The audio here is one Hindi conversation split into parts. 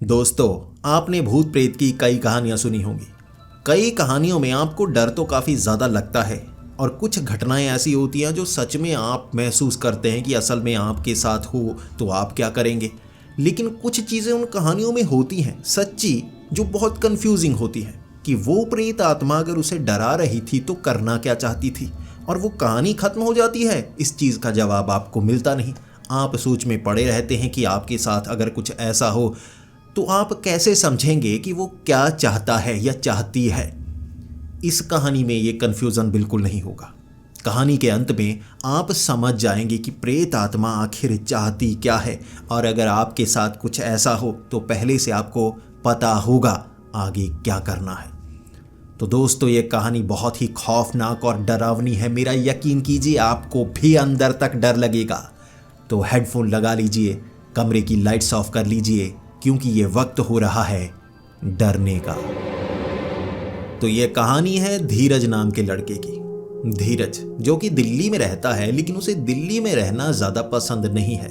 दोस्तों, आपने भूत प्रेत की कई कहानियां सुनी होंगी। कई कहानियों में आपको डर तो काफ़ी ज़्यादा लगता है और कुछ घटनाएं ऐसी होती हैं जो सच में आप महसूस करते हैं कि असल में आपके साथ हो तो आप क्या करेंगे। लेकिन कुछ चीज़ें उन कहानियों में होती हैं सच्ची, जो बहुत कंफ्यूजिंग होती है कि वो प्रेत आत्मा अगर उसे डरा रही थी तो करना क्या चाहती थी, और वो कहानी खत्म हो जाती है। इस चीज़ का जवाब आपको मिलता नहीं। आप सोच में पड़े रहते हैं कि आपके साथ अगर कुछ ऐसा हो तो आप कैसे समझेंगे कि वो क्या चाहता है या चाहती है। इस कहानी में ये कन्फ्यूज़न बिल्कुल नहीं होगा। कहानी के अंत में आप समझ जाएंगे कि प्रेत आत्मा आखिर चाहती क्या है, और अगर आपके साथ कुछ ऐसा हो तो पहले से आपको पता होगा आगे क्या करना है। तो दोस्तों, ये कहानी बहुत ही खौफनाक और डरावनी है। मेरा यकीन कीजिए, आपको भी अंदर तक डर लगेगा। तो हेडफोन लगा लीजिए, कमरे की लाइट्स ऑफ कर लीजिए, क्योंकि ये वक्त हो रहा है डरने का। तो ये कहानी है धीरज नाम के लड़के की। धीरज जो कि दिल्ली में रहता है, लेकिन उसे दिल्ली में रहना ज़्यादा पसंद नहीं है।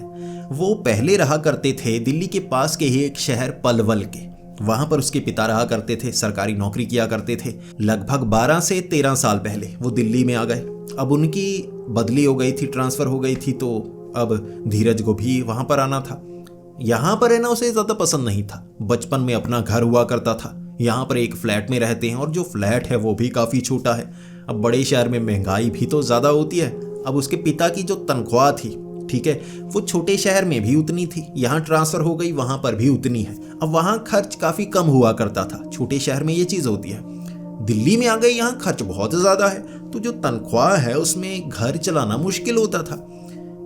वो पहले रहा करते थे दिल्ली के पास के ही एक शहर पलवल के। वहाँ पर उसके पिता रहा करते थे, सरकारी नौकरी किया करते थे। लगभग 12 से 13 साल पहले वो दिल्ली में आ गए। अब उनकी बदली हो गई थी, ट्रांसफ़र हो गई थी, तो अब धीरज को भी वहाँ पर आना था। यहाँ पर रहना उसे ज़्यादा पसंद नहीं था। बचपन में अपना घर हुआ करता था, यहाँ पर एक फ्लैट में रहते हैं और जो फ्लैट है वो भी काफ़ी छोटा है। अब बड़े शहर में महंगाई भी तो ज़्यादा होती है। अब उसके पिता की जो तनख्वाह थी, ठीक है, वो छोटे शहर में भी उतनी थी, यहाँ ट्रांसफ़र हो गई, वहाँ पर भी उतनी है। अब वहाँ खर्च काफ़ी कम हुआ करता था। छोटे शहर में ये चीज़ होती है। दिल्ली में आ गए, यहाँ खर्च बहुत ज़्यादा है, तो जो तनख्वाह है उसमें घर चलाना मुश्किल होता था।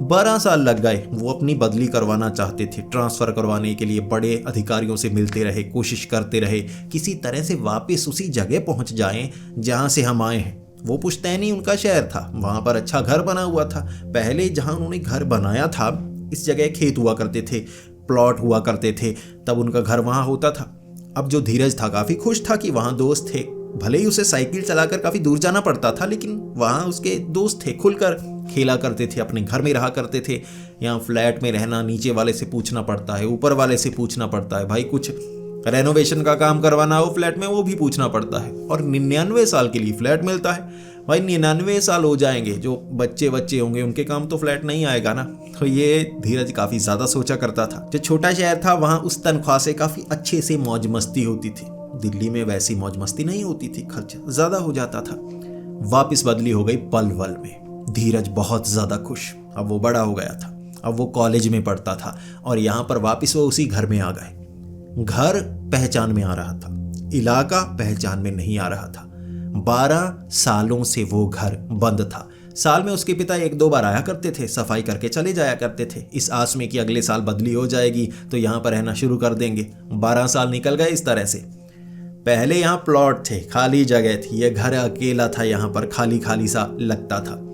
12 साल लग गए। वो अपनी बदली करवाना चाहते थे। ट्रांसफ़र करवाने के लिए बड़े अधिकारियों से मिलते रहे, कोशिश करते रहे किसी तरह से वापस उसी जगह पहुंच जाएं जहां से हम आए हैं। वो पुश्तैनी उनका शहर था, वहां पर अच्छा घर बना हुआ था। पहले जहां उन्होंने घर बनाया था, इस जगह खेत हुआ करते थे, प्लॉट हुआ करते थे, तब उनका घर वहाँ होता था। अब जो धीरज था काफ़ी खुश था कि वहाँ दोस्त थे। भले ही उसे साइकिल चलाकर काफ़ी दूर जाना पड़ता था, लेकिन वहाँ उसके दोस्त थे, खुलकर खेला करते थे, अपने घर में रहा करते थे। यहाँ फ्लैट में रहना, नीचे वाले से पूछना पड़ता है, ऊपर वाले से पूछना पड़ता है, भाई कुछ रेनोवेशन का काम करवाना हो फ्लैट में वो भी पूछना पड़ता है। और 99 साल के लिए फ्लैट मिलता है। भाई 99 साल हो जाएंगे, जो बच्चे होंगे उनके काम तो फ्लैट नहीं आएगा ना। तो ये धीरज काफ़ी ज़्यादा सोचा करता था। जो छोटा शहर था वहाँ उस तनख्वाह से काफ़ी अच्छे से मौज मस्ती होती थी। दिल्ली में वैसी मौज मस्ती नहीं होती थी, खर्च ज़्यादा हो जाता था। वापस बदली हो गई पलवल में। धीरज बहुत ज़्यादा खुश। अब वो बड़ा हो गया था, अब वो कॉलेज में पढ़ता था और यहाँ पर वापस वो उसी घर में आ गए। घर पहचान में आ रहा था, इलाका पहचान में नहीं आ रहा था। 12 सालों से वो घर बंद था। साल में उसके पिता 1-2 बार आया करते थे, सफाई करके चले जाया करते थे, इस आस में कि अगले साल बदली हो जाएगी तो यहाँ पर रहना शुरू कर देंगे। 12 साल निकल गए इस तरह से। पहले यहाँ प्लॉट थे, खाली जगह थी, ये घर अकेला था, यहाँ पर खाली खाली सा लगता था।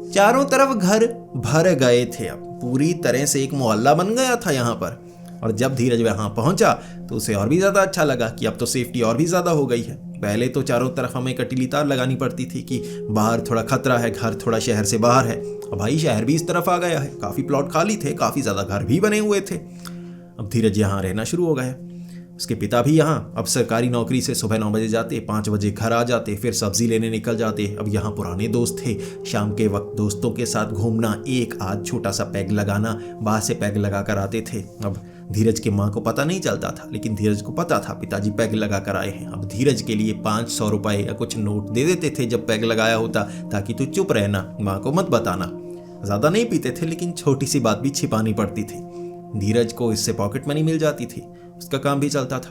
चारों तरफ घर भर गए थे। अब पूरी तरह से एक मोहल्ला बन गया था यहाँ पर। और जब धीरज वहाँ पहुँचा तो उसे और भी ज़्यादा अच्छा लगा कि अब तो सेफ्टी और भी ज़्यादा हो गई है। पहले तो चारों तरफ हमें कटीली तार लगानी पड़ती थी कि बाहर थोड़ा खतरा है, घर थोड़ा शहर से बाहर है। अब भाई शहर भी इस तरफ आ गया है, काफ़ी प्लॉट खाली थे, काफ़ी ज़्यादा घर भी बने हुए थे। अब धीरज यहाँ रहना शुरू हो गया। उसके पिता भी यहाँ अब सरकारी नौकरी से सुबह 9 बजे जाते, 5 बजे घर आ जाते, फिर सब्जी लेने निकल जाते। अब यहाँ पुराने दोस्त थे, शाम के वक्त दोस्तों के साथ घूमना, एक आध छोटा सा पैग लगाना, बाहर से पैग लगा कर आते थे। अब धीरज की माँ को पता नहीं चलता था, लेकिन धीरज को पता था पिताजी पैग लगा कर आए हैं। अब धीरज के लिए 500 रुपये या कुछ नोट दे देते थे जब पैग लगाया होता, ताकि तू चुप रहना, माँ को मत बताना। ज़्यादा नहीं पीते थे, लेकिन छोटी सी बात भी छिपानी पड़ती थी। धीरज को इससे पॉकेट मनी मिल जाती थी, उसका काम भी चलता था।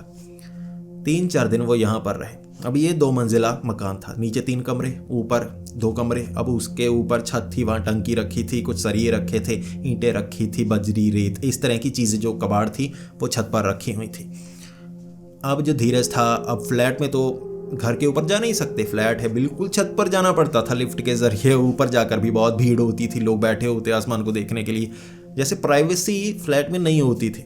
3-4 दिन वो यहाँ पर रहे। अब ये 2 मंजिला मकान था, नीचे 3 कमरे, ऊपर 2 कमरे। अब उसके ऊपर छत थी, वहाँ टंकी रखी थी, कुछ सरिये रखे थे, ईंटें रखी थी, बजरी, रेत, इस तरह की चीज़ें जो कबाड़ थी वो छत पर रखी हुई थी। अब जो धीरज था, अब फ्लैट में तो घर के ऊपर जा नहीं सकते, फ्लैट है, बिल्कुल छत पर जाना पड़ता था लिफ्ट के जरिए। ऊपर जाकर भी बहुत भीड़ होती थी, लोग बैठे होते आसमान को देखने के लिए। जैसे प्राइवेसी फ्लैट में नहीं होती थी,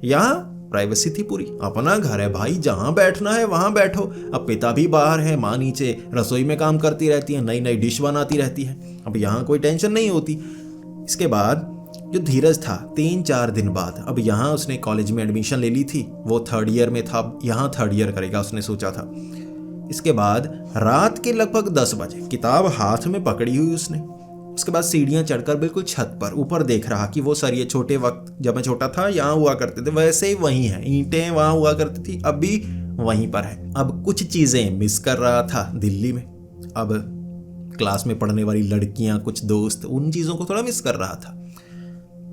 यहाँ प्राइवेसी थी पूरी। अपना घर है भाई, जहाँ बैठना है वहाँ बैठो। अब पिता भी बाहर है, माँ नीचे रसोई में काम करती रहती है, नई नई डिश बनाती रहती है। अब यहाँ कोई टेंशन नहीं होती। इसके बाद जो धीरज था 3-4 दिन बाद, अब यहाँ उसने कॉलेज में एडमिशन ले ली थी, वो 3rd ईयर में था, यहाँ 3rd ईयर करेगा उसने सोचा था। इसके बाद रात के लगभग 10 बजे किताब हाथ में पकड़ी हुई उसने, उसके बाद सीढ़ियाँ चढ़कर बिल्कुल छत पर ऊपर देख रहा कि वो सरिये छोटे वक्त जब मैं छोटा था यहाँ हुआ करते थे वैसे ही वहीं है, ईंटें वहाँ हुआ करती थी अब भी वहीं पर है। अब कुछ चीज़ें मिस कर रहा था दिल्ली में, अब क्लास में पढ़ने वाली लड़कियाँ, कुछ दोस्त, उन चीज़ों को थोड़ा मिस कर रहा था।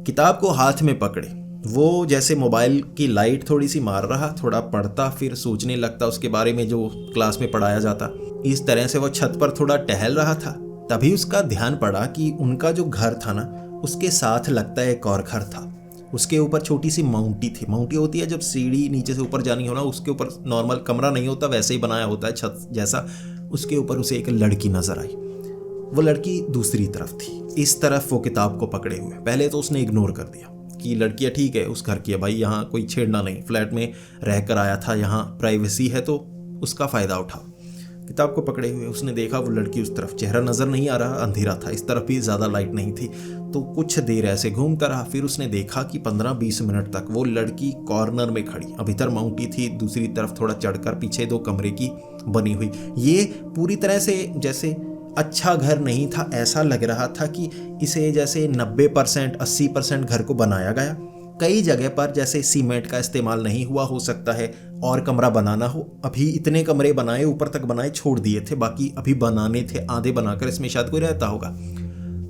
किताब को हाथ में पकड़े वो जैसे मोबाइल की लाइट थोड़ी सी मार रहा, थोड़ा पढ़ता फिर सोचने लगता उसके बारे में जो क्लास में पढ़ाया जाता। इस तरह से वो छत पर थोड़ा टहल रहा था, तभी उसका ध्यान पड़ा कि उनका जो घर था ना उसके साथ लगता है एक और घर था। उसके ऊपर छोटी सी माउंटी थी, माउंटी होती है जब सीढ़ी नीचे से ऊपर जानी हो ना, उसके ऊपर नॉर्मल कमरा नहीं होता वैसे ही बनाया होता है छत जैसा। उसके ऊपर उसे एक लड़की नजर आई, वो लड़की दूसरी तरफ थी, इस तरफ वो किताब को पकड़े हुए। पहले तो उसने इग्नोर कर दिया कि लड़कियाँ ठीक है उस घर की है भाई, यहाँ कोई छेड़ना नहीं, फ्लैट में रह कर आया था, यहाँ प्राइवेसी है तो उसका फ़ायदा उठाओ। किताब को पकड़े हुए उसने देखा वो लड़की उस तरफ, चेहरा नज़र नहीं आ रहा, अंधेरा था, इस तरफ भी ज़्यादा लाइट नहीं थी, तो कुछ देर ऐसे घूमता रहा। फिर उसने देखा कि 15-20 मिनट तक वो लड़की कॉर्नर में खड़ी, अब इधर माउंटी थी, दूसरी तरफ थोड़ा चढ़कर पीछे 2 कमरे की बनी हुई। ये पूरी तरह से जैसे अच्छा घर नहीं था, ऐसा लग रहा था कि इसे जैसे 90% 80% घर को बनाया गया। कई जगह पर जैसे सीमेंट का इस्तेमाल नहीं हुआ, हो सकता है और कमरा बनाना हो, अभी इतने कमरे बनाए, ऊपर तक बनाए, छोड़ दिए थे, बाकी अभी बनाने थे, आधे बनाकर इसमें शायद कोई रहता होगा।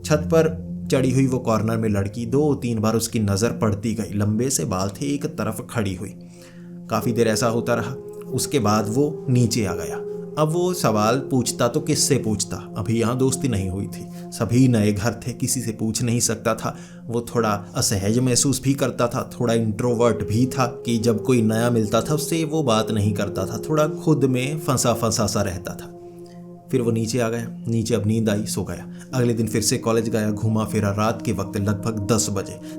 छत पर चढ़ी हुई वो कॉर्नर में लड़की 2-3 बार उसकी नज़र पड़ती गई, लंबे से बाल थे, एक तरफ खड़ी हुई। काफ़ी देर ऐसा होता रहा, उसके बाद वो नीचे आ गया। अब वो सवाल पूछता तो किससे पूछता, अभी यहाँ दोस्ती नहीं हुई थी, सभी नए घर थे, किसी से पूछ नहीं सकता था। वो थोड़ा असहज महसूस भी करता था, थोड़ा इंट्रोवर्ट भी था कि जब कोई नया मिलता था उससे वो बात नहीं करता था, थोड़ा खुद में फंसा सा रहता था। फिर वो नीचे आ गया, नीचे अब नींद आई, सो गया। अगले दिन फिर से कॉलेज गया, घूमा फिरा, रात के वक्त लगभग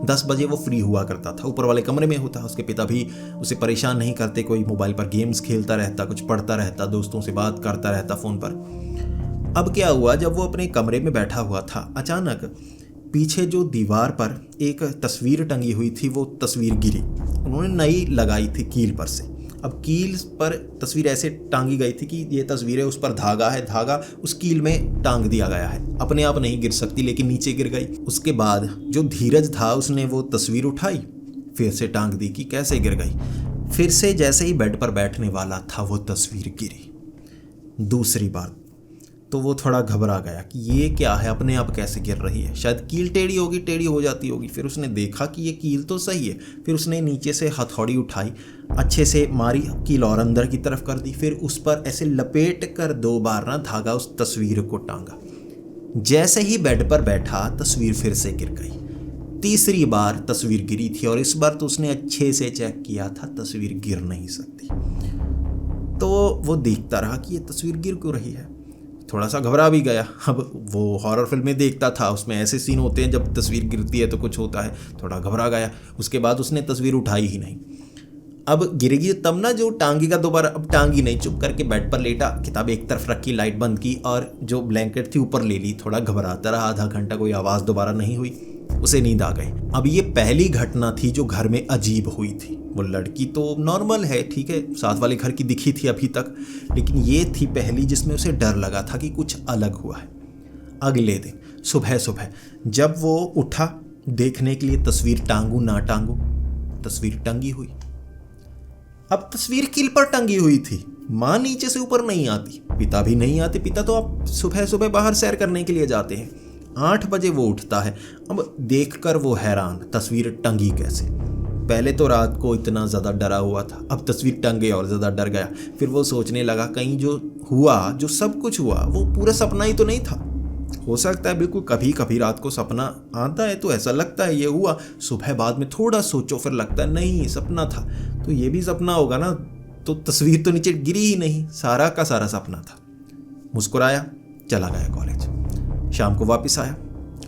10 बजे वो फ्री हुआ करता था, ऊपर वाले कमरे में होता। उसके पिता भी उसे परेशान नहीं करते, कोई मोबाइल पर गेम्स खेलता रहता, कुछ पढ़ता रहता, दोस्तों से बात करता रहता फ़ोन पर। अब क्या हुआ, जब वो अपने कमरे में बैठा हुआ था, अचानक पीछे जो दीवार पर एक तस्वीर टंगी हुई थी वो तस्वीर गिरी। उन्होंने नई लगाई थी कील पर से, अब कील पर तस्वीर ऐसे टांगी गई थी कि ये तस्वीर है, उस पर धागा है, धागा उस कील में टांग दिया गया है, अपने आप नहीं गिर सकती लेकिन नीचे गिर गई। उसके बाद जो धीरज था उसने वो तस्वीर उठाई, फिर से टांग दी कि कैसे गिर गई। फिर से जैसे ही बेड पर बैठने वाला था वो तस्वीर गिरी दूसरी बार, तो वो थोड़ा घबरा गया कि ये क्या है, अपने आप कैसे गिर रही है, शायद कील टेढ़ी होगी, टेढ़ी हो जाती होगी। फिर उसने देखा कि ये कील तो सही है, फिर उसने नीचे से हथौड़ी उठाई, अच्छे से मारी, कील और अंदर की तरफ कर दी, फिर उस पर ऐसे लपेट कर 2 बार ना धागा उस तस्वीर को टांगा। जैसे ही बेड पर बैठा तस्वीर फिर से गिर गई। तीसरी बार तस्वीर गिरी थी और इस बार तो उसने अच्छे से चेक किया था, तस्वीर गिर नहीं सकती। तो वो देखता रहा कि ये तस्वीर गिर क्यों रही है, थोड़ा सा घबरा भी गया। अब वो हॉरर फिल्में देखता था, उसमें ऐसे सीन होते हैं जब तस्वीर गिरती है तो कुछ होता है, थोड़ा घबरा गया। उसके बाद उसने तस्वीर उठाई ही नहीं। अब गिरेगी तब ना जो टांगेगा दोबारा, अब टांगी नहीं, चुप करके बेड पर लेटा, किताब एक तरफ रखी, लाइट बंद की और जो ब्लैंकेट थी ऊपर ले ली। थोड़ा घबराता रहा, आधा घंटा, कोई आवाज़ दोबारा नहीं हुई, उसे नींद आ गई। अब ये पहली घटना थी जो घर में अजीब हुई थी। वो लड़की तो नॉर्मल है, ठीक है, साथ वाले घर की दिखी थी अभी तक, लेकिन ये थी पहली जिसमें उसे डर लगा था कि कुछ अलग हुआ है। अगले दिन सुबह सुबह जब वो उठा देखने के लिए तस्वीर टांगू ना टांगू, तस्वीर टंगी हुई। अब तस्वीर कील पर टंगी हुई थी, माँ नीचे से ऊपर नहीं आती, पिता भी नहीं आते। पिता तो आप सुबह सुबह बाहर सैर करने के लिए जाते हैं। 8 बजे वो उठता है। अब देखकर वो हैरान, तस्वीर टंगी कैसे। पहले तो रात को इतना ज़्यादा डरा हुआ था, अब तस्वीर टंगे और ज़्यादा डर गया। फिर वो सोचने लगा कहीं जो हुआ, जो सब कुछ हुआ, वो पूरा सपना ही तो नहीं था। हो सकता है बिल्कुल कभी कभी रात को सपना आता है तो ऐसा लगता है ये हुआ, सुबह बाद में थोड़ा सोचो फिर लगता है नहीं सपना था, तो ये भी सपना होगा ना, तो तस्वीर तो नीचे गिरी ही नहीं, सारा का सारा सपना था। मुस्कुराया, चला गया कॉलेज। शाम को वापस आया,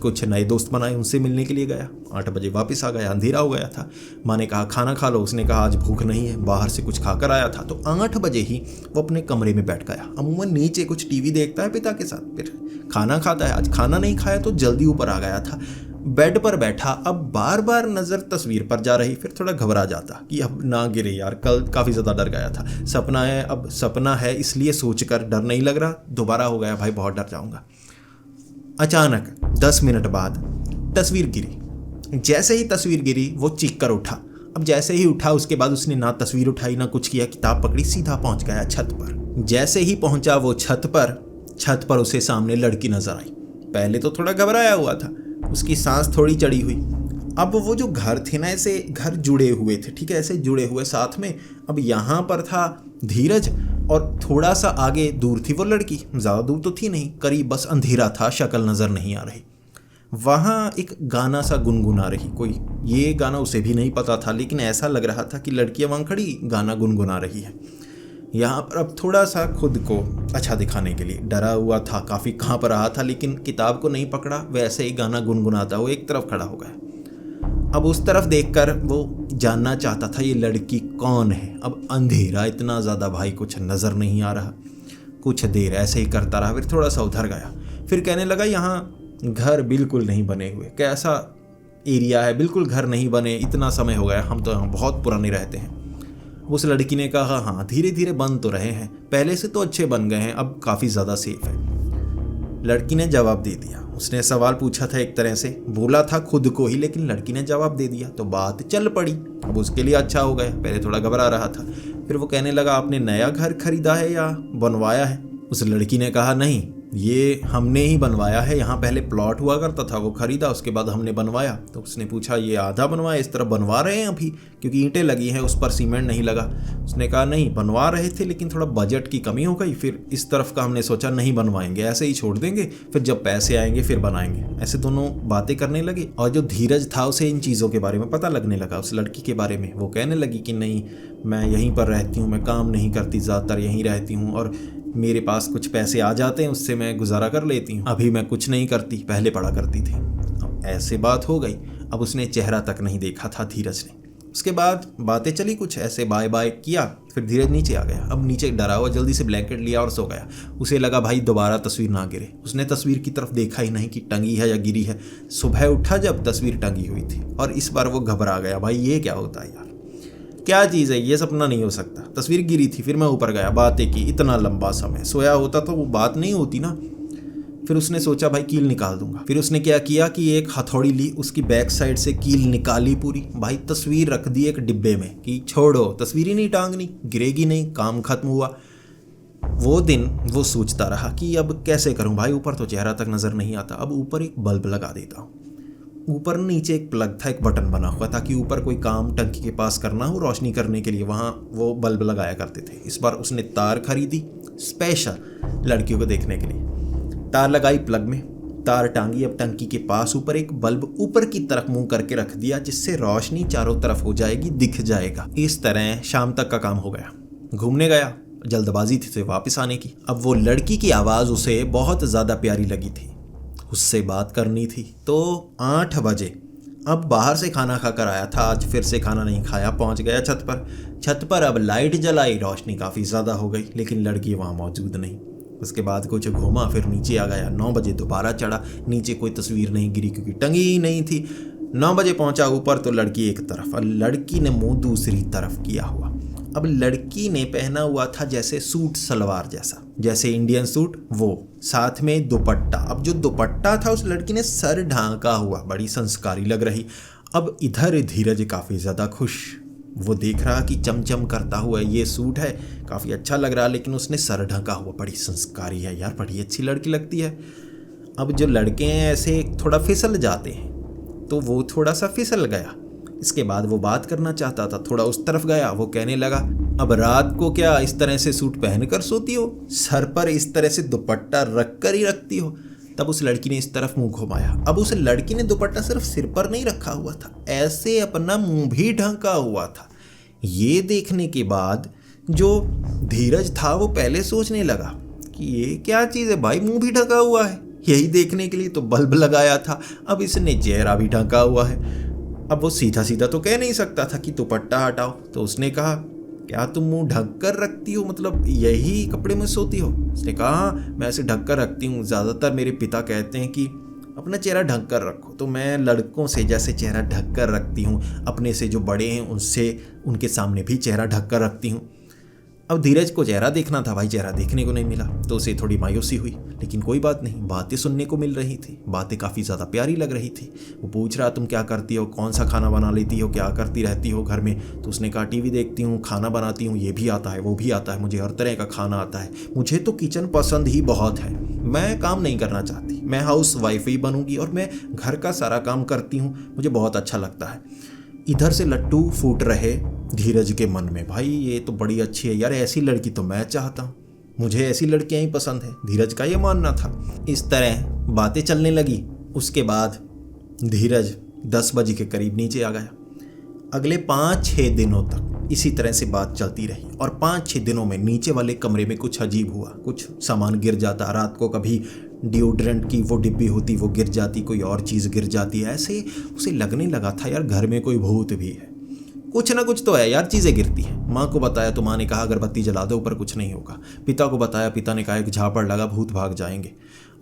कुछ नए दोस्त बनाए, उनसे मिलने के लिए गया। 8 बजे वापस आ गया, अंधेरा हो गया था। माँ ने कहा खाना खा लो, उसने कहा आज भूख नहीं है, बाहर से कुछ खाकर आया था। तो 8 बजे ही वो अपने कमरे में बैठ गया। अमूमन नीचे कुछ टीवी देखता है पिता के साथ, फिर खाना खाता है, आज खाना नहीं खाया तो जल्दी ऊपर आ गया था। बेड पर बैठा, अब बार बार नज़र तस्वीर पर जा रही, फिर थोड़ा घबरा जाता कि अब ना गिरे यार, कल काफ़ी ज़्यादा डर गया था, सपना है, अब सपना है इसलिए सोचकर डर नहीं लग रहा, दोबारा हो गया भाई बहुत डर जाऊंगा। अचानक 10 मिनट बाद तस्वीर गिरी। जैसे ही तस्वीर गिरी वो चीख कर उठा। अब जैसे ही उठा उसके बाद उसने ना तस्वीर उठाई ना कुछ किया, किताब पकड़ी, सीधा पहुंच गया छत पर। जैसे ही पहुंचा वो छत पर उसे सामने लड़की नजर आई। पहले तो थोड़ा घबराया हुआ था, उसकी सांस थोड़ी चढ़ी हुई। अब वो जो घर थे ना, ऐसे घर जुड़े हुए थे, ठीक है, ऐसे जुड़े हुए साथ में। अब यहाँ पर था धीरज और थोड़ा सा आगे दूर थी वो लड़की, ज़्यादा दूर तो थी नहीं, करीब बस अंधेरा था, शक्ल नज़र नहीं आ रही। वहाँ एक गाना सा गुनगुना रही कोई, ये गाना उसे भी नहीं पता था, लेकिन ऐसा लग रहा था कि लड़कियाँ वहाँ खड़ी गाना गुनगुना रही है। यहाँ पर अब थोड़ा सा खुद को अच्छा दिखाने के लिए डरा हुआ था, काफ़ी काँप रहा था, लेकिन किताब को नहीं पकड़ा, वैसे ही गाना गुनगुनाता वो एक तरफ खड़ा हो गया। अब उस तरफ देखकर वो जानना चाहता था ये लड़की कौन है। अब अंधेरा इतना ज़्यादा भाई, कुछ नज़र नहीं आ रहा। कुछ देर ऐसे ही करता रहा, फिर थोड़ा सा उधर गया, फिर कहने लगा यहाँ घर बिल्कुल नहीं बने हुए, कैसा एरिया है, बिल्कुल घर नहीं बने, इतना समय हो गया, हम तो यहाँ बहुत पुराने रहते हैं। उस लड़की ने कहा हाँ धीरे धीरे बन तो रहे हैं, पहले से तो अच्छे बन गए हैं, अब काफ़ी ज़्यादा सेफ है। लड़की ने जवाब दे दिया। उसने सवाल पूछा था, एक तरह से बोला था खुद को ही, लेकिन लड़की ने जवाब दे दिया तो बात चल पड़ी। अब उसके लिए अच्छा हो गया, पहले थोड़ा घबरा रहा था। फिर वो कहने लगा आपने नया घर खरीदा है या बनवाया है? उस लड़की ने कहा नहीं, ये हमने ही बनवाया है, यहाँ पहले प्लॉट हुआ करता था, वो खरीदा, उसके बाद हमने बनवाया। तो उसने पूछा ये आधा बनवाया, इस तरह बनवा रहे हैं अभी, क्योंकि ईंटें लगी हैं, उस पर सीमेंट नहीं लगा। उसने कहा नहीं बनवा रहे थे, लेकिन थोड़ा बजट की कमी हो गई, फिर इस तरफ का हमने सोचा नहीं बनवाएंगे, ऐसे ही छोड़ देंगे, फिर जब पैसे आएंगे फिर बनाएंगे। ऐसे दोनों बातें करने लगे। और जो धीरज था उसे इन चीज़ों के बारे में पता लगने लगा, उस लड़की के बारे में। वो कहने लगी कि नहीं मैं यहीं पर रहती हूँ, मैं काम नहीं करती, ज़्यादातर यहीं रहती हूँ, और मेरे पास कुछ पैसे आ जाते हैं, उससे मैं गुजारा कर लेती हूँ, अभी मैं कुछ नहीं करती, पहले पढ़ा करती थी। अब ऐसे बात हो गई। अब उसने चेहरा तक नहीं देखा था धीरज ने। उसके बाद बातें चली कुछ ऐसे, बाय बाय किया, फिर धीरज नीचे आ गया। अब नीचे डरा हुआ जल्दी से ब्लैंकेट लिया और सो गया। उसे लगा भाई दोबारा तस्वीर ना गिरे। उसने तस्वीर की तरफ देखा ही नहीं कि टंगी है या गिरी है। सुबह उठा जब तस्वीर टंगी हुई थी, और इस बार वो घबरा गया, भाई ये क्या होता है यार, क्या चीज़ है, ये सपना नहीं हो सकता। तस्वीर गिरी थी, फिर मैं ऊपर गया, बातें की, इतना लंबा समय सोया होता तो वो बात नहीं होती ना। फिर उसने सोचा भाई कील निकाल दूंगा। फिर उसने क्या किया कि एक हथौड़ी ली, उसकी बैक साइड से कील निकाली पूरी। भाई तस्वीर रख दी एक डिब्बे में कि छोड़ो, तस्वीर ही नहीं टांगनी, गिरेगी नहीं, काम खत्म हुआ। वो दिन वो सोचता रहा कि अब कैसे करूं भाई, ऊपर तो चेहरा तक नज़र नहीं आता, अब ऊपर एक बल्ब लगा देता हूँ। ऊपर नीचे एक प्लग था, एक बटन बना हुआ, ताकि ऊपर कोई काम टंकी के पास करना हो रोशनी करने के लिए, वहाँ वो बल्ब लगाया करते थे। इस बार उसने तार खरीदी स्पेशल लड़कियों को देखने के लिए। तार लगाई प्लग में, तार टांगी, अब टंकी के पास ऊपर एक बल्ब ऊपर की तरफ मुंह करके रख दिया, जिससे रोशनी चारों तरफ हो जाएगी, दिख जाएगा। इस तरह शाम तक का काम हो गया। घूमने गया, जल्दबाजी थी उसे वापस आने की। अब वो लड़की की आवाज़ उसे बहुत ज़्यादा प्यारी लगी थी, उससे बात करनी थी। तो 8 बजे अब बाहर से खाना खाकर आया था, आज फिर से खाना नहीं खाया, पहुंच गया छत पर अब लाइट जलाई, रोशनी काफ़ी ज़्यादा हो गई, लेकिन लड़की वहाँ मौजूद नहीं। उसके बाद कुछ घूमा, फिर नीचे आ गया। 9 बजे दोबारा चढ़ा, नीचे कोई तस्वीर नहीं गिरी क्योंकि टंगी ही नहीं थी। 9 बजे पहुंचा ऊपर तो लड़की एक तरफ और लड़की ने मुंह दूसरी तरफ किया हुआ। अब लड़की ने पहना हुआ था जैसे सूट सलवार जैसा, जैसे इंडियन सूट, वो साथ में दुपट्टा। अब जो दुपट्टा था उस लड़की ने सर ढांका हुआ, बड़ी संस्कारी लग रही। अब इधर धीरज काफ़ी ज़्यादा खुश, वो देख रहा कि चमचम करता हुआ ये सूट है, काफ़ी अच्छा लग रहा, लेकिन उसने सर ढका हुआ, बड़ी संस्कारी है यार, बड़ी अच्छी लड़की लगती है। अब जो लड़के हैं ऐसे थोड़ा फिसल जाते हैं, तो वो थोड़ा सा फिसल गया। इसके बाद वो बात करना चाहता था, थोड़ा उस तरफ गया। वो कहने लगा अब रात को क्या इस तरह से सूट पहनकर सोती हो, सर पर इस तरह से दुपट्टा रख कर ही रखती हो? तब उस लड़की ने इस तरफ मुंह घुमाया। अब उस लड़की ने दुपट्टा सिर्फ सिर पर नहीं रखा हुआ था, ऐसे अपना मुंह भी ढका हुआ था। ये देखने के बाद जो धीरज था वो पहले सोचने लगा कि ये क्या चीज़ है भाई, मुंह भी ढका हुआ है, यही देखने के लिए तो बल्ब लगाया था, अब इसने चेहरा भी ढका हुआ है। अब वो सीधा सीधा तो कह नहीं सकता था कि दुपट्टा हटाओ, तो उसने कहा क्या तुम मुंह ढक कर रखती हो, मतलब यही कपड़े में सोती हो? उसने कहा हाँ, मैं ऐसे ढक कर रखती हूँ। ज़्यादातर मेरे पिता कहते हैं कि अपना चेहरा ढक कर रखो, तो मैं लड़कों से जैसे चेहरा ढक कर रखती हूँ, अपने से जो बड़े हैं उनसे उनके सामने भी चेहरा ढक कर रखती हूँ। अब धीरज को चेहरा देखना था भाई, चेहरा देखने को नहीं मिला तो उसे थोड़ी मायूसी हुई, लेकिन कोई बात नहीं, बातें सुनने को मिल रही थी, बातें काफ़ी ज़्यादा प्यारी लग रही थी। वो पूछ रहा तुम क्या करती हो, कौन सा खाना बना लेती हो, क्या करती रहती हो घर में? तो उसने कहा टीवी देखती हूँ, खाना बनाती हूँ, ये भी आता है वो भी आता है, मुझे हर तरह का खाना आता है, मुझे तो किचन पसंद ही बहुत है, मैं काम नहीं करना चाहती, मैं हाउस वाइफ ही बनूंगी और मैं घर का सारा काम करती हूँ, मुझे बहुत अच्छा लगता है। इधर से लट्टू फूट रहे धीरज के मन में, भाई ये तो बड़ी अच्छी है यार, ऐसी लड़की तो मैं चाहता हूँ, मुझे ऐसी लड़कियां ही पसंद है, धीरज का ये मानना था। इस तरह बातें चलने लगी। उसके बाद धीरज 10 बजे के करीब नीचे आ गया। अगले 5-6 दिनों तक इसी तरह से बात चलती रही और 5-6 दिनों में नीचे वाले कमरे में कुछ अजीब हुआ, कुछ सामान गिर जाता, रात को कभी डिओड्रेंट की वो डिब्बी होती वो गिर जाती, कोई और चीज़ गिर जाती, ऐसे उसे लगने लगा था यार घर में कोई भूत भी है, कुछ ना कुछ तो है यार, चीज़ें गिरती हैं। माँ को बताया तो माँ ने कहा अगरबत्ती जला दो, ऊपर कुछ नहीं होगा। पिता को बताया, पिता ने कहा एक झापड़ लगा, भूत भाग जाएंगे।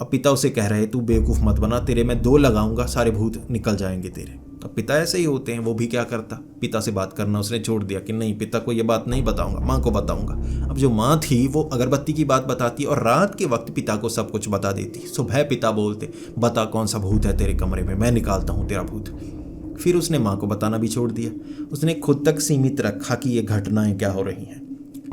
अब पिता उसे कह रहे तू बेवकूफ़ मत बना, तेरे मैं 2 लगाऊंगा, सारे भूत निकल जाएंगे तेरे। अब पिता ऐसे ही होते हैं, वो भी क्या करता, पिता से बात करना उसने छोड़ दिया कि नहीं पिता को ये बात नहीं बताऊंगा, माँ को बताऊंगा। अब जो माँ थी वो अगरबत्ती की बात बताती और रात के वक्त पिता को सब कुछ बता देती। सुबह पिता बोलते बता कौन सा भूत है तेरे कमरे में, मैं निकालता हूँ तेरा भूत। फिर उसने माँ को बताना भी छोड़ दिया, उसने खुद तक सीमित रखा कि ये घटनाएं क्या हो रही हैं।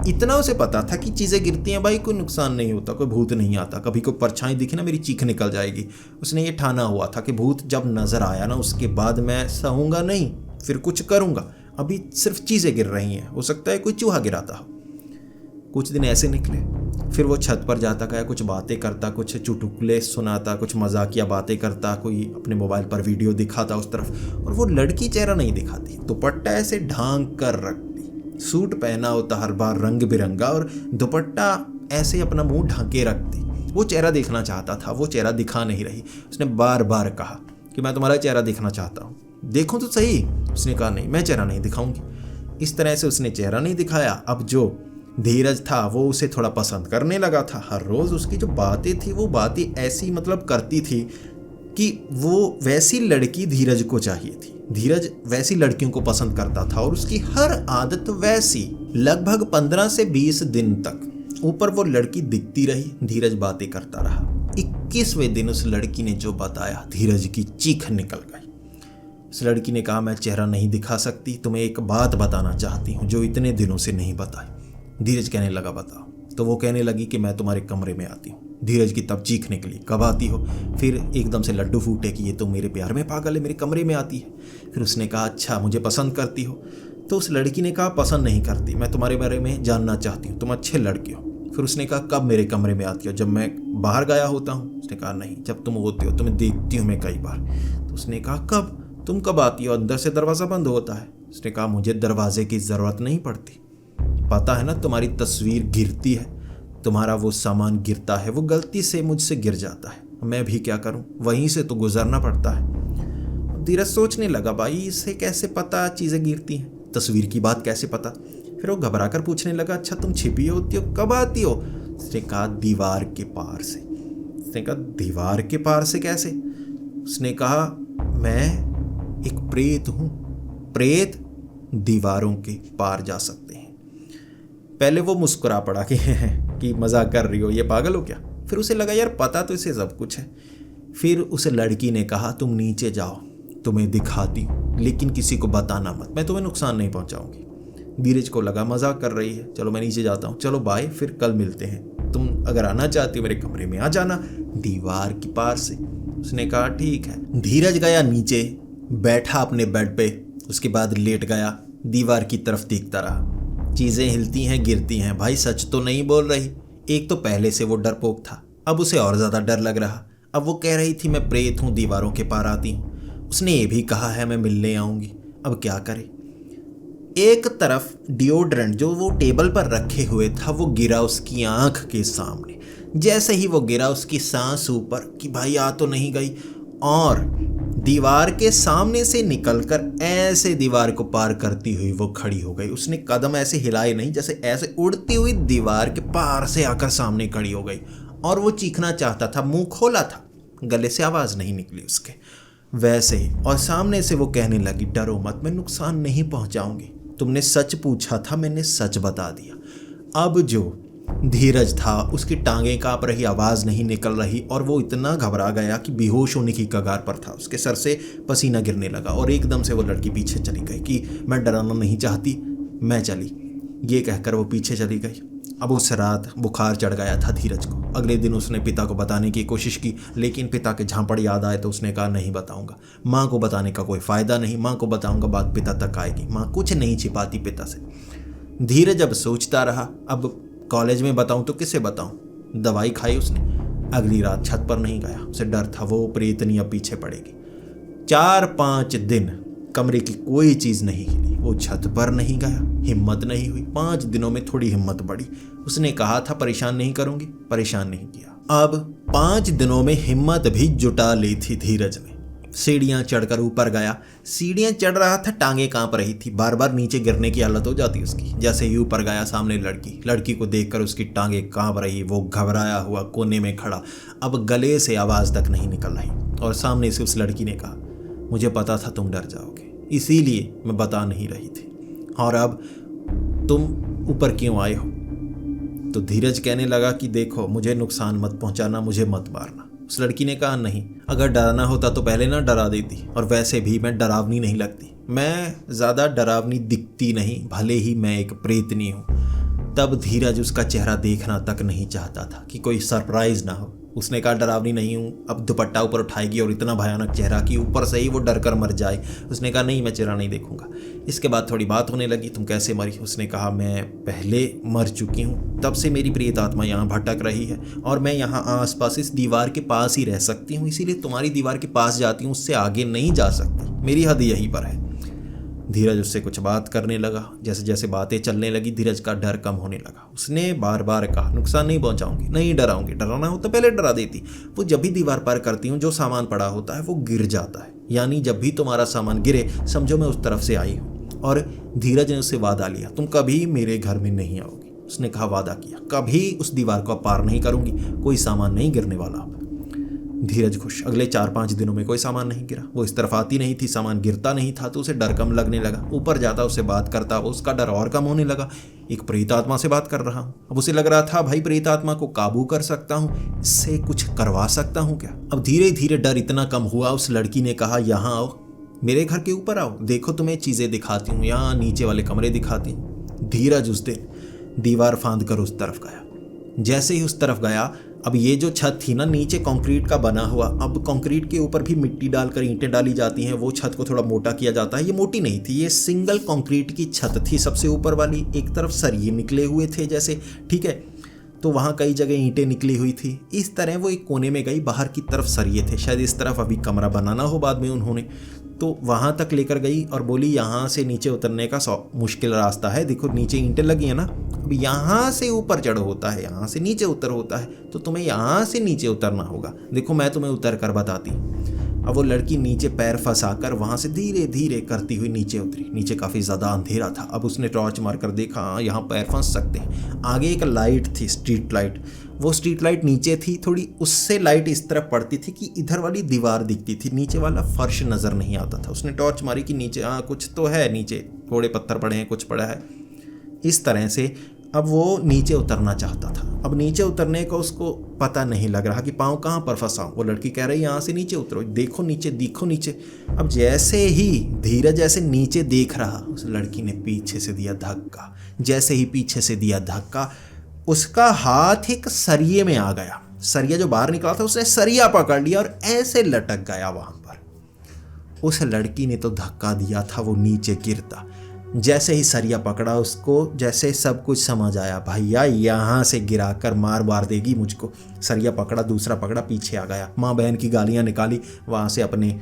इतना उसे पता था कि चीज़ें गिरती हैं भाई, कोई नुकसान नहीं होता, कोई भूत नहीं आता, कभी कोई परछाई दिखी ना मेरी चीख निकल जाएगी। उसने ये ठाना हुआ था कि भूत जब नज़र आया ना उसके बाद मैं सहूँगा नहीं, फिर कुछ करूँगा। अभी सिर्फ चीज़ें गिर रही हैं, हो सकता है कोई चूहा गिराता हो। कुछ दिन ऐसे निकले, फिर वो छत पर जाता गया, कुछ बातें करता, कुछ चुटकुले सुनाता, कुछ मजाकिया बातें करता, कोई अपने मोबाइल पर वीडियो दिखाता उस तरफ, और वो लड़की चेहरा नहीं दिखाती, दुपट्टा ऐसे ढांक कर रखती, सूट पहना होता हर बार रंग बिरंगा और दुपट्टा ऐसे अपना मुंह ढांके रखती। वो चेहरा देखना चाहता था, वो चेहरा दिखा नहीं रही। उसने बार बार कहा कि मैं तुम्हारा चेहरा देखना चाहता हूँ, देखो तो सही। उसने कहा नहीं, मैं चेहरा नहीं दिखाऊंगी। इस तरह से उसने चेहरा नहीं दिखाया। अब जो धीरज था वो उसे थोड़ा पसंद करने लगा था। हर रोज़ उसकी जो बातें थी वो बातें ऐसी मतलब करती थी कि वो वैसी लड़की धीरज को चाहिए थी। धीरज वैसी लड़कियों को पसंद करता था और उसकी हर आदत वैसी। लगभग 15 से 20 दिन तक ऊपर वो लड़की दिखती रही, धीरज बातें करता रहा। 21वें दिन उस लड़की ने जो बताया, धीरज की चीख निकल गई। उस लड़की ने कहा मैं चेहरा नहीं दिखा सकती, तुम्हें एक बात बताना चाहती हूँ जो इतने दिनों से नहीं बताई। धीरज कहने लगा बताओ। तो वो कहने लगी कि मैं तुम्हारे कमरे में आती हूँ। धीरज की तब चीख निकली, कब आती हो? फिर एकदम से लड्डू फूटे कि ये तो मेरे प्यार में पागल है, मेरे कमरे में आती है। फिर उसने कहा अच्छा मुझे पसंद करती हो? तो उस लड़की ने कहा पसंद नहीं करती, मैं तुम्हारे बारे में जानना चाहती हूँ, तुम अच्छे लड़के हो। फिर उसने कहा कब मेरे कमरे में आती हो? जब मैं बाहर गया होता हूँ। उसने कहा नहीं, जब तुम होते हो तुम्हें देखती हूँ मैं कई बार। तो उसने कहा कब, तुम कब आती हो? अंदर से दरवाज़ा बंद होता है। उसने कहा मुझे दरवाजे की ज़रूरत नहीं पड़ती, पता है ना तुम्हारी तस्वीर गिरती है, तुम्हारा वो सामान गिरता है, वो गलती से मुझसे गिर जाता है, मैं भी क्या करूं, वहीं से तो गुजरना पड़ता है। धीरज सोचने लगा भाई इसे कैसे पता चीज़ें गिरती हैं, तस्वीर की बात कैसे पता। फिर वो घबरा कर पूछने लगा अच्छा तुम छिपी होती हो, कब आती हो? उसने कहा दीवार के पार से। उसने कहा दीवार के पार से कैसे? उसने कहा मैं एक प्रेत हूँ, प्रेत दीवारों के पार जा सकते हैं। पहले वो मुस्कुरा पड़ा कि मजाक कर रही हो, ये पागल हो क्या? फिर उसे लगा यार पता तो इसे सब कुछ है। फिर उस लड़की ने कहा तुम नीचे जाओ, तुम्हें दिखाती हूँ, लेकिन किसी को बताना मत, मैं तुम्हें नुकसान नहीं पहुँचाऊंगी। धीरज को लगा मजाक कर रही है, चलो मैं नीचे जाता हूँ, चलो बाय, फिर कल मिलते हैं, तुम अगर आना चाहती हो मेरे कमरे में आ जाना दीवार की पार से। उसने कहा ठीक है। धीरज गया नीचे, बैठा अपने बेड पे, उसके बाद लेट गया, दीवार की तरफ देखता रहा। चीज़ें हिलती हैं गिरती हैं, भाई सच तो नहीं बोल रही। एक तो पहले से वो डरपोक था, अब उसे और ज़्यादा डर लग रहा। अब वो कह रही थी मैं प्रेत हूँ, दीवारों के पार आती हूँ। उसने ये भी कहा है मैं मिलने आऊँगी, अब क्या करे। एक तरफ डिओड्रेंट जो वो टेबल पर रखे हुए था वो गिरा उसकी आंख के सामने। जैसे ही वो गिरा उसकी सांस ऊपर कि भाई आ तो नहीं गई, और दीवार के सामने से निकलकर ऐसे दीवार को पार करती हुई वो खड़ी हो गई। उसने कदम ऐसे हिलाए नहीं, जैसे ऐसे उड़ती हुई दीवार के पार से आकर सामने खड़ी हो गई। और वो चीखना चाहता था, मुंह खोला था, गले से आवाज़ नहीं निकली उसके, वैसे ही। और सामने से वो कहने लगी, डरो मत, मैं नुकसान नहीं पहुंचाऊंगी। तुमने सच पूछा था, मैंने सच बता दिया। अब जो धीरज था उसकी टांगें कांप रही, आवाज़ नहीं निकल रही, और वो इतना घबरा गया कि बेहोश होने की कगार पर था। उसके सर से पसीना गिरने लगा और एकदम से वो लड़की पीछे चली गई कि मैं डराना नहीं चाहती, मैं चली, ये कहकर वो पीछे चली गई। अब उस रात बुखार चढ़ गया था धीरज को। अगले दिन उसने पिता को बताने की कोशिश की, लेकिन पिता के झांपड़ याद आए तो उसने कहा नहीं बताऊंगा। माँ को बताने का कोई फ़ायदा नहीं, माँ को बताऊंगा बात पिता तक आएगी। माँ कुछ नहीं छिपाती पिता से। धीरज अब सोचता रहा, अब कॉलेज में बताऊं तो किसे बताऊं। दवाई खाई उसने, अगली रात छत पर नहीं गया, उसे डर था वो प्रेतनी अब पीछे पड़ेगी। 4-5 दिन कमरे की कोई चीज़ नहीं हिली, वो छत पर नहीं गया, हिम्मत नहीं हुई। 5 दिनों में थोड़ी हिम्मत बढ़ी। उसने कहा था परेशान नहीं करूंगी, परेशान नहीं किया। अब 5 दिनों में हिम्मत भी जुटा ली थी धीरज ने। सीढ़ियाँ चढ़कर ऊपर गया, सीढ़ियाँ चढ़ रहा था, टांगे कांप रही थी, बार बार नीचे गिरने की हालत हो जाती उसकी। जैसे ही ऊपर गया सामने लड़की को देखकर उसकी टांगे कांप रही, वो घबराया हुआ कोने में खड़ा, अब गले से आवाज़ तक नहीं निकल रही। और सामने से उस लड़की ने कहा, मुझे पता था तुम डर जाओगे, इसीलिए मैं बता नहीं रही थी, और अब तुम ऊपर क्यों आए हो। तो धीरज कहने लगा कि देखो, मुझे नुकसान मत पहुंचाना, मुझे मत मारना। उस लड़की ने कहा नहीं, अगर डराना होता तो पहले ना डरा देती, और वैसे भी मैं डरावनी नहीं लगती, मैं ज़्यादा डरावनी दिखती नहीं, भले ही मैं एक प्रेतनी हूँ। तब धीरज उसका चेहरा देखना तक नहीं चाहता था कि कोई सरप्राइज ना हो। उसने कहा डरावनी नहीं हूँ। अब दुपट्टा ऊपर उठाएगी और इतना भयानक चेहरा कि ऊपर से ही वो डर कर मर जाए। उसने कहा नहीं, मैं चेहरा नहीं देखूंगा। इसके बाद थोड़ी बात होने लगी, तुम कैसे मरी। उसने कहा मैं पहले मर चुकी हूँ, तब से मेरी प्रेत आत्मा यहाँ भटक रही है, और मैं यहाँ आसपास इस दीवार के पास ही रह सकती हूँ, इसीलिए तुम्हारी दीवार के पास जाती हूँ, उससे आगे नहीं जा सकती, मेरी हद यहीं पर है। धीरज उससे कुछ बात करने लगा। जैसे जैसे बातें चलने लगी, धीरज का डर कम होने लगा। उसने बार बार कहा नुकसान नहीं पहुंचाऊंगी, नहीं डराऊंगी, डराना हो तो पहले डरा देती। वो जब भी दीवार पार करती हूँ, जो सामान पड़ा होता है वो गिर जाता है, यानी जब भी तुम्हारा सामान गिरे समझो मैं उस तरफ से आई हूँ। और धीरज ने उससे वादा लिया, तुम कभी मेरे घर में नहीं आओगी। उसने कहा वादा किया, कभी उस दीवार को पार नहीं करूंगी, कोई सामान नहीं गिरने वाला। धीरज खुश। अगले 4-5 दिनों में कोई सामान नहीं गिरा। वो इस तरफ आती नहीं थी, सामान गिरता नहीं था, तो उसे डर कम लगने लगा। ऊपर जाता, उससे बात करता, उसका डर और कम होने लगा। एक प्रेत आत्मा से बात कर रहा हूँ। अब उसे लग रहा था भाई प्रेत आत्मा को काबू कर सकता हूँ, इससे कुछ करवा सकता हूँ क्या। अब धीरे धीरे डर इतना कम हुआ। उस लड़की ने कहा यहाँ आओ, मेरे घर के ऊपर आओ, देखो तुम्हें चीज़ें दिखाती हूँ, यहाँ नीचे वाले कमरे दिखाती हूँ। धीरज उस दिन दीवार फांद कर उस तरफ गया। जैसे ही उस तरफ गया, अब ये जो छत थी ना नीचे कंक्रीट का बना हुआ, अब कंक्रीट के ऊपर भी मिट्टी डालकर ईंटें डाली जाती हैं, वो छत को थोड़ा मोटा किया जाता है। ये मोटी नहीं थी, ये सिंगल कंक्रीट की छत थी। सबसे ऊपर वाली एक तरफ सरिये निकले हुए थे जैसे, ठीक है, तो वहाँ कई जगह ईंटें निकली हुई थी। इस तरह वो एक कोने में गई, बाहर की तरफ सरिये थे, शायद इस तरफ अभी कमरा बनाना हो बाद में उन्होंने, तो वहाँ तक लेकर गई और बोली यहाँ से नीचे उतरने का मुश्किल रास्ता है, देखो नीचे ईंटें लगी हैं ना, अब यहाँ से ऊपर चढ़ होता है, यहाँ से नीचे उतर होता है, तो तुम्हें यहाँ से नीचे उतरना होगा, देखो मैं तुम्हें उतर कर बताती। अब वो लड़की नीचे पैर फंसाकर वहाँ से धीरे धीरे करती हुई नीचे उतरी। नीचे काफ़ी ज़्यादा अंधेरा था। अब उसने टॉर्च मारकर देखा, हाँ यहाँ पैर फंस सकते हैं। आगे एक लाइट थी, स्ट्रीट लाइट, वो स्ट्रीट लाइट नीचे थी थोड़ी, उससे लाइट इस तरफ पड़ती थी कि इधर वाली दीवार दिखती थी, नीचे वाला फर्श नज़र नहीं आता था। उसने टॉर्च मारी कि नीचे हाँ कुछ तो है, नीचे थोड़े पत्थर पड़े हैं, कुछ पड़ा है, इस तरह से। अब वो नीचे उतरना चाहता था। अब नीचे उतरने का उसको पता नहीं लग रहा कि पाँव कहाँ पर फंसाऊं। वो लड़की कह रही यहाँ से नीचे उतरो, देखो नीचे, देखो नीचे। अब जैसे ही धीरज ऐसे नीचे देख रहा, उस लड़की ने पीछे से दिया धक्का। जैसे ही पीछे से दिया धक्का, उसका हाथ एक सरिये में आ गया। सरिया जो बाहर निकला था, उसने सरिया पकड़ लिया और ऐसे लटक गया वहाँ पर। उस लड़की ने तो धक्का दिया था, वो नीचे गिरता। जैसे ही सरिया पकड़ा उसको, जैसे सब कुछ समझ आया, भैया यहाँ से गिराकर मार देगी मुझको। सरिया पकड़ा, दूसरा पकड़ा, पीछे आ गया। माँ बहन की गालियाँ निकाली, वहाँ से अपने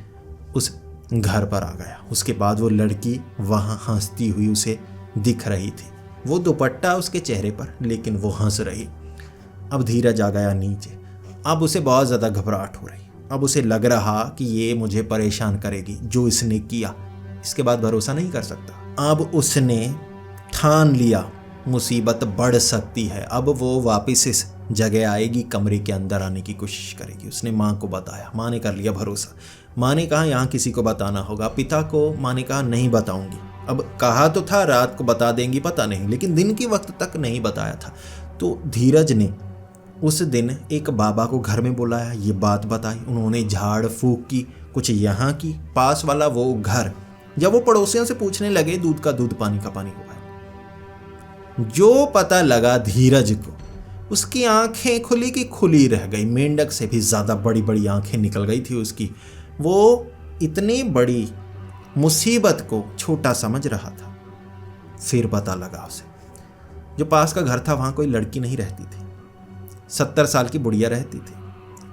उस घर पर आ गया। उसके बाद वो लड़की वहाँ हंसती हुई उसे दिख रही थी, वो दुपट्टा उसके चेहरे पर, लेकिन वो हंस रही। अब धीरज आ गया नीचे। अब उसे बहुत ज़्यादा घबराहट हो रही। अब उसे लग रहा कि ये मुझे परेशान करेगी जो इसने किया, इसके बाद भरोसा नहीं कर सकता। अब उसने ठान लिया मुसीबत बढ़ सकती है, अब वो वापस इस जगह आएगी, कमरे के अंदर आने की कोशिश करेगी। उसने माँ को बताया, माँ ने कर लिया भरोसा। माँ ने कहा यहाँ किसी को बताना होगा। पिता को माँ ने कहा नहीं बताऊंगी। अब कहा तो था रात को बता देंगी, पता नहीं, लेकिन दिन के वक्त तक नहीं बताया था। तो धीरज ने उस दिन एक बाबा को घर में बुलाया, ये बात बताई। उन्होंने झाड़ फूक की, कुछ यहाँ की, पास वाला वो घर। जब वो पड़ोसियों से पूछने लगे, दूध का दूध पानी का पानी हुआ। जो पता लगा धीरज को, उसकी आंखें खुली की खुली रह गई। मेंढक से भी ज़्यादा बड़ी बड़ी आंखें निकल गई थी उसकी। वो इतनी बड़ी मुसीबत को छोटा समझ रहा था। फिर पता लगा उसे, जो पास का घर था वहाँ कोई लड़की नहीं रहती थी, 70 साल की बुढ़िया रहती थी।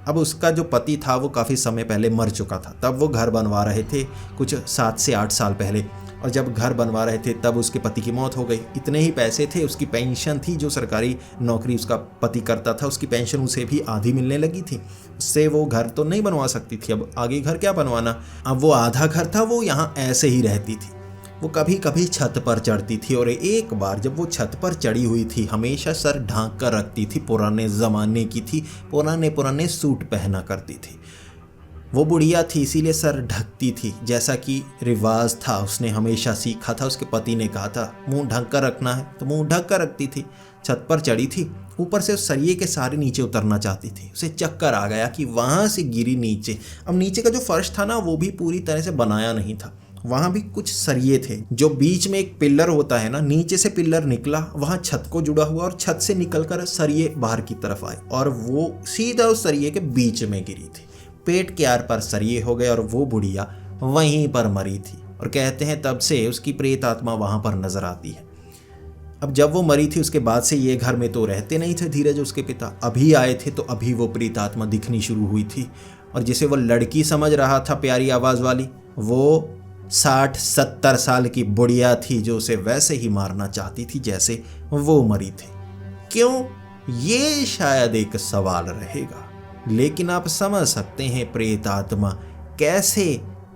अब उसका जो पति था वो काफ़ी समय पहले मर चुका था। तब वो घर बनवा रहे थे, कुछ 7 से 8 साल पहले। और जब घर बनवा रहे थे तब उसके पति की मौत हो गई। इतने ही पैसे थे, उसकी पेंशन थी, जो सरकारी नौकरी उसका पति करता था, उसकी पेंशन उसे भी आधी मिलने लगी थी। उससे वो घर तो नहीं बनवा सकती थी, अब आगे घर क्या बनवाना। अब वो आधा घर था, वो यहाँ ऐसे ही रहती थी। वो कभी कभी छत पर चढ़ती थी, और एक बार जब वो छत पर चढ़ी हुई थी, हमेशा सर ढांक कर रखती थी, पुराने ज़माने की थी, पुराने सूट पहना करती थी। वो बुढ़िया थी इसीलिए सर ढकती थी, जैसा कि रिवाज था, उसने हमेशा सीखा था। उसके पति ने कहा था मुंह ढक कर रखना है, तो मुंह ढक कर रखती थी। छत पर चढ़ी थी, ऊपर से उस सरिये के सारे नीचे उतरना चाहती थी। उसे चक्कर आ गया कि वहाँ से गिरी नीचे। अब नीचे का जो फर्श था ना, वो भी पूरी तरह से बनाया नहीं था, वहाँ भी कुछ सरिये थे। जो बीच में एक पिल्लर होता है ना, नीचे से पिल्लर निकला, वहाँ छत को जुड़ा हुआ, और छत से निकलकर सरिये बाहर की तरफ आए, और वो सीधा उस सरिये के बीच में गिरी थी। पेट के आर पर सरिये हो गए, और वो बुढ़िया वहीं पर मरी थी। और कहते हैं तब से उसकी प्रेत आत्मा वहाँ पर नजर आती है। अब जब वो मरी थी उसके बाद से ये घर में तो रहते नहीं थे धीरज उसके पिता। अभी आए थे तो अभी वो प्रेत आत्मा दिखनी शुरू हुई थी, और जिसे वो लड़की समझ रहा था प्यारी आवाज़ वाली, वो 60-70 साल की बुढ़िया थी, जो उसे वैसे ही मारना चाहती थी जैसे वो मरी थी। क्यों? ये शायद एक सवाल रहेगा, लेकिन आप समझ सकते हैं प्रेत आत्मा कैसे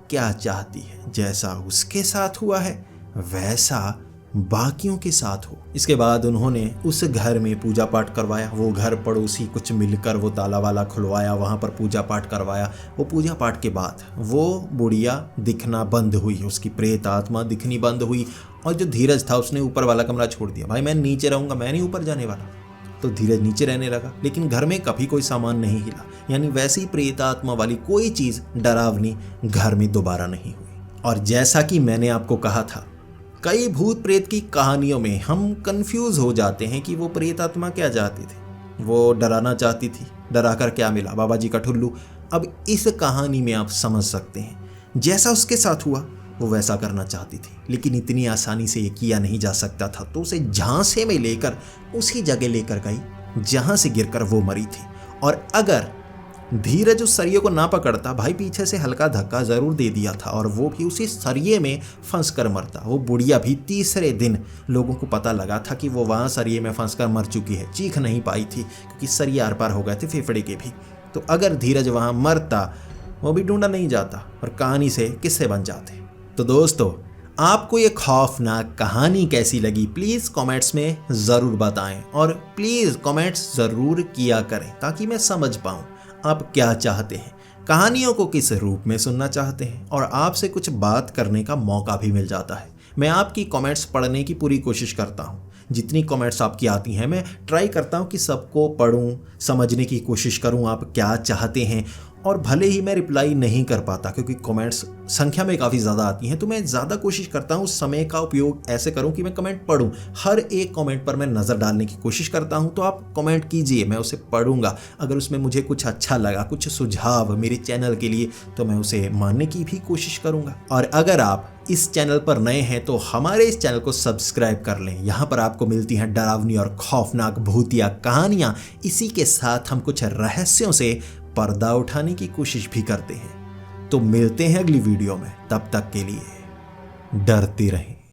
क्या चाहती है। जैसा उसके साथ हुआ है वैसा बाकियों के साथ हो। इसके बाद उन्होंने उस घर में पूजा पाठ करवाया। वो घर पड़ोसी कुछ मिलकर वो ताला वाला खुलवाया, वहाँ पर पूजा पाठ करवाया। वो पूजा पाठ के बाद वो बुढ़िया दिखना बंद हुई, उसकी प्रेत आत्मा दिखनी बंद हुई। और जो धीरज था उसने ऊपर वाला कमरा छोड़ दिया, भाई मैं नीचे रहूँगा, मैं नहीं ऊपर जाने वाला। तो धीरज नीचे रहने लगा, लेकिन घर में कभी कोई सामान नहीं हिला, यानी वैसी प्रेत आत्मा वाली कोई चीज़ डरावनी घर में दोबारा नहीं हुई। और जैसा कि मैंने आपको कहा था, कई भूत प्रेत की कहानियों में हम कंफ्यूज हो जाते हैं कि वो प्रेत आत्मा क्या चाहती थी। वो डराना चाहती थी, डरा कर क्या मिला, बाबा जी का ठुल्लू। अब इस कहानी में आप समझ सकते हैं, जैसा उसके साथ हुआ वो वैसा करना चाहती थी, लेकिन इतनी आसानी से ये किया नहीं जा सकता था। तो उसे झांसे में लेकर उसी जगह लेकर गई जहां से गिरकर वो मरी थी। और अगर धीरज उस सरिये को ना पकड़ता, भाई पीछे से हल्का धक्का जरूर दे दिया था, और वो भी उसी सरिये में फंस कर मरता। वो बुढ़िया भी तीसरे दिन लोगों को पता लगा था कि वो वहाँ सरिये में फंस कर मर चुकी है। चीख नहीं पाई थी क्योंकि सरिये आर पार हो गए थे फेफड़े के भी। तो अगर धीरज वहाँ मरता, वो भी ढूंढा नहीं जाता और कहानी से किस्से बन जाते। तो दोस्तों, आपको ये खौफनाक कहानी कैसी लगी प्लीज़ कमेंट्स में ज़रूर बताएं, और प्लीज़ कमेंट्स ज़रूर किया करें ताकि मैं समझ पाऊँ आप क्या चाहते हैं, कहानियों को किस रूप में सुनना चाहते हैं, और आपसे कुछ बात करने का मौका भी मिल जाता है। मैं आपकी कमेंट्स पढ़ने की पूरी कोशिश करता हूँ। जितनी कमेंट्स आपकी आती हैं मैं ट्राई करता हूँ कि सबको पढूं, समझने की कोशिश करूँ आप क्या चाहते हैं। और भले ही मैं रिप्लाई नहीं कर पाता क्योंकि कमेंट्स संख्या में काफ़ी ज़्यादा आती हैं, तो मैं ज़्यादा कोशिश करता हूँ समय का उपयोग ऐसे करूँ कि मैं कमेंट पढूं। हर एक कमेंट पर मैं नज़र डालने की कोशिश करता हूँ। तो आप कमेंट कीजिए, मैं उसे पढ़ूंगा। अगर उसमें मुझे कुछ अच्छा लगा, कुछ सुझाव मेरे चैनल के लिए, तो मैं उसे मानने की भी कोशिश करूँगा। और अगर आप इस चैनल पर नए हैं तो हमारे इस चैनल को सब्सक्राइब कर लें। यहाँ पर आपको मिलती हैं डरावनी और खौफनाक भूतिया कहानियाँ। इसी के साथ हम कुछ रहस्यों से पर्दा उठाने की कोशिश भी करते हैं। तो मिलते हैं अगली वीडियो में, तब तक के लिए डरते रहें।